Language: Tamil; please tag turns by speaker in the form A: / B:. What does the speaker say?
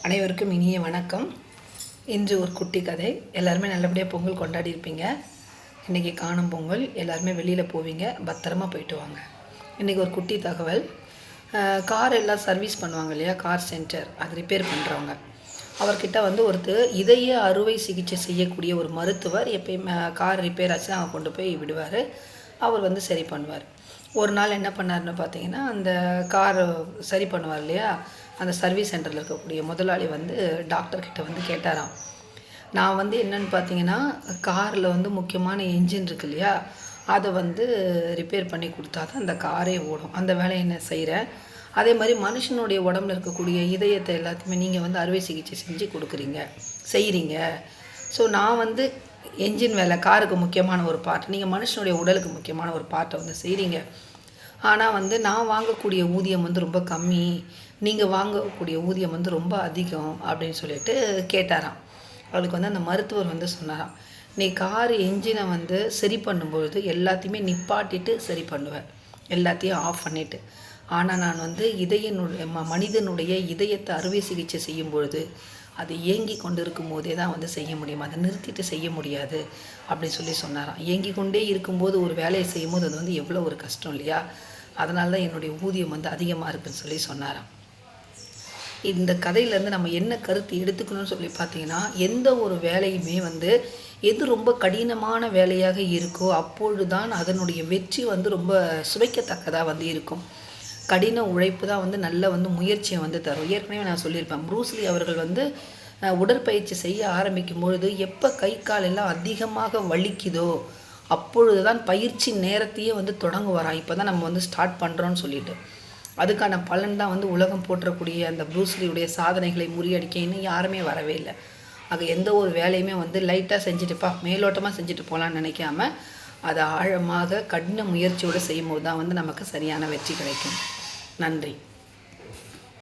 A: அனைவருக்கும் இனிய வணக்கம். இன்று ஒரு குட்டி கதை. எல்லாருமே நல்லபடியாக பொங்கல் கொண்டாடி இருப்பீங்க. இன்றைக்கி காணும் பொங்கல். எல்லாருமே வெளியில் போவீங்க, பத்திரமா போயிட்டு வாங்க. இன்றைக்கி ஒரு குட்டி தகவல். கார் எல்லாம் சர்வீஸ் பண்ணுவாங்க இல்லையா, கார் சென்டர், அது ரிப்பேர் பண்ணுறவங்க. அவர்கிட்ட ஒருத்தர் இதய அறுவை சிகிச்சை செய்யக்கூடிய ஒரு மருத்துவர் எப்பயுமே கார் ரிப்பேர் ஆச்சு அவங்க கொண்டு போய் விடுவார். அவர் சரி பண்ணுவார். ஒரு நாள் என்ன பண்ணாருன்னு பார்த்தீங்கன்னா, அந்த கார் சரி பண்ணுவார் இல்லையா, அந்த சர்வீஸ் சென்டரில் இருக்கக்கூடிய முதலாளி டாக்டர்கிட்ட கேட்டாராம். நான் என்னென்னு பார்த்தீங்கன்னா, காரில் முக்கியமான என்ஜின் இருக்கு இல்லையா, அதை ரிப்பேர் பண்ணி கொடுத்தா தான் அந்த காரே ஓடும். அந்த வேலையை நான் செய்கிறேன். அதே மாதிரி மனுஷனுடைய உடம்புல இருக்கக்கூடிய இதயத்தை எல்லாத்தையுமே நீங்கள் அறுவை சிகிச்சை செஞ்சு கொடுக்குறீங்க, செய்கிறீங்க. ஸோ நான் என்ஜின் வேலை காருக்கு முக்கியமான ஒரு பார்ட், நீங்கள் மனுஷனுடைய உடலுக்கு முக்கியமான ஒரு பார்ட்டை செய்கிறீங்க. ஆனால் நான் வாங்கக்கூடிய ஊதியம் ரொம்ப கம்மி, நீங்கள் வாங்கக்கூடிய ஊதியம் ரொம்ப அதிகம் அப்படின்னு சொல்லிட்டு கேட்டாராம். அவளுக்கு அந்த மருத்துவர் சொன்னாராம், நீ கார் என்ஜினை சரி பண்ணும்பொழுது எல்லாத்தையுமே நிப்பாட்டிட்டு சரி பண்ணுவேன், எல்லாத்தையும் ஆஃப் பண்ணிவிட்டு. ஆனால் நான் மனிதனுடைய இதயத்தை அறுவை சிகிச்சை செய்யும் பொழுது அது இயங்கி கொண்டு இருக்கும் போதே தான் செய்ய முடியும், அதை நிறுத்திட்டு செய்ய முடியாது அப்படின்னு சொன்னாராம். இயங்கி கொண்டே இருக்கும்போது ஒரு வேலையை செய்யும்போது அது எவ்வளோ ஒரு கஷ்டம் இல்லையா, அதனால தான் என்னுடைய ஊதியம் அதிகமாக இருக்குதுன்னு சொன்னாராம். இந்த கதையிலேருந்து நம்ம என்ன கருத்து எடுத்துக்கணும்னு பார்த்தீங்கன்னா, எந்த ஒரு வேலையுமே எது ரொம்ப கடினமான வேலையாக இருக்கோ அப்பொழுது தான் அதனுடைய வெற்றி ரொம்ப சுவைக்கத்தக்கதாக இருக்கும். கடின உழைப்பு தான் நல்ல முயற்சியை தரும். ஏற்கனவே நான் சொல்லியிருப்பேன், ப்ரூஸ்லி அவர்கள் உடற்பயிற்சி செய்ய ஆரம்பிக்கும் பொழுது எப்போ கை கால் எல்லாம் அதிகமாக வலிக்குதோ அப்பொழுது தான் பயிற்சி நேரத்தையே தொடங்குவாராம். இப்போ தான் நம்ம ஸ்டார்ட் பண்ணுறோன்னு சொல்லிட்டு அதுக்கான பலன் தான் உலகம் போற்றக்கூடிய அந்த ப்ரூஸ்லியுடைய சாதனைகளை முறியடிக்க இன்னும் யாருமே வரவே இல்லை. ஆக எந்த ஒரு வேலையுமே லைட்டாக செஞ்சுட்டுப்பா மேலோட்டமாக செஞ்சுட்டு போகலான்னு நினைக்காம அதை ஆழமாக கடின முயற்சியோடு செய்யும்போது தான் நமக்கு சரியான வெற்றி கிடைக்கும். நன்றி.